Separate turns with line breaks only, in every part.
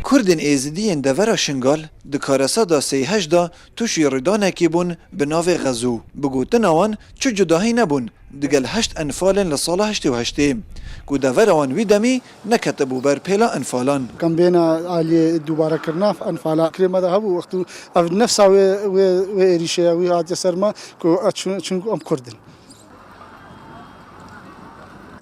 Kurdên êzidiyên devera Şingal di karasada sêheş da tuşî rêdanekê bûn bi navê Xezû. Bi gotina wan çi cudahî nebûn digel heşt enfalên li sala heştê û heştê ku devera wan wî demî neketibû ber pêla enfalan.
كامبينا عالية دوباره كرنا في أنفالا كريمة ده هبو وقتو أف نفسها و إريشة وهات يسرما كو شنو أم كردن.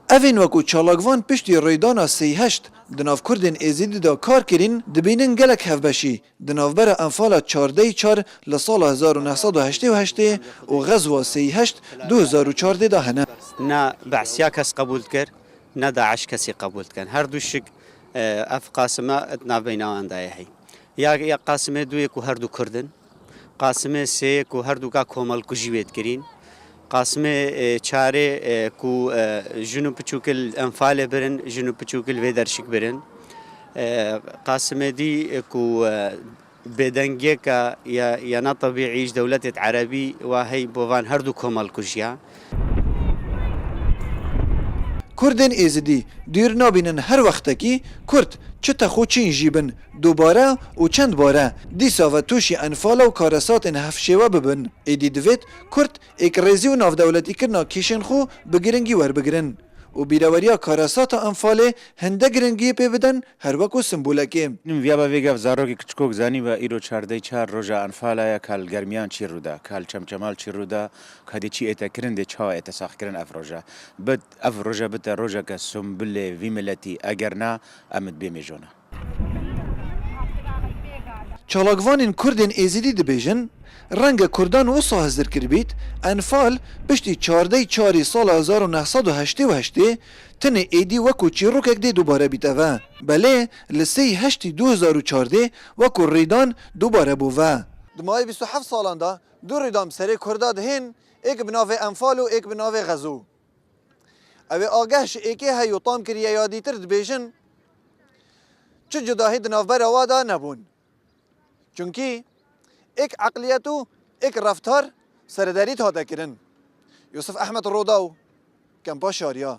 Evên wekû çalakvan piştî rêdana sêheşt di nav Kurdên êzidî da kar kirîn dibînin gelek hevbeşî di navbera enfala çardeyî çar li sala 1988 û Xezwa sêheşt 2014 da hene.
نا بعسيا كس قبول كر نا داعش كسي قبول كان هر دو شك اف قاسمه اتنا بينان دايهي يا قاسمه دو يكو هر دو كردن قاسمه سي كو هر دو کا کومل کو جیوت کرین قاسمه چاره کو جنوب پچوکل انفال برن جنوب پچوکل ودرشک برن قاسمه دي كو بدنجيكا يا نا طبيعي دولة عربي وهي بوفان هر دو کومل کو جیا
Kurdên êzidî dîr nabînin her wextekî Kurd çi texûçîn jî bin dubare û çend bare dîsa ve tûşî enfala û karesatên hevşêwe bibin. Êdî divêt Kurd êkrêzî û navdewletîkirina kêşên xwe bi giringî werbigirin û bîreweriya karesata enfalê hinde giringiyê pê bidin her wekû simbolekê.
Via bavêgev zarokê kiçikok zanî ve îro çardey çar roja enfalaya kal germiyan çî rûda kal çemçemal çî rûda kadê çî êtekirin dê çawa ête saxkirin ev roja bid ev roja bite rojeke sumbulê vî milletî eger na em ê bêmêjona.
Çalakvanên Kurdên êzidî dibêjin renge Kurdan wisa hezir kirbît enfal piştî çardey çarî sala 1988 tinê êdî wekû çîrokek dê dubare bît eve. Belê li sêy heştî 2014 wekû rêdan dubare bû ve. Di mayê 27 salan da du rêdan bi serê Kurda dihên êk bi navê enfal û êk bi navê Xezû. Ew ê ageh ji êkê hey û tam kiriye ya dîtir dibêjin çi cudahî di navbera wa da nebûn. Çünkü ek akliyet û ek raftar serderî hate kirin. Yusuf Ahmed Rodaw, Kempa Şariya.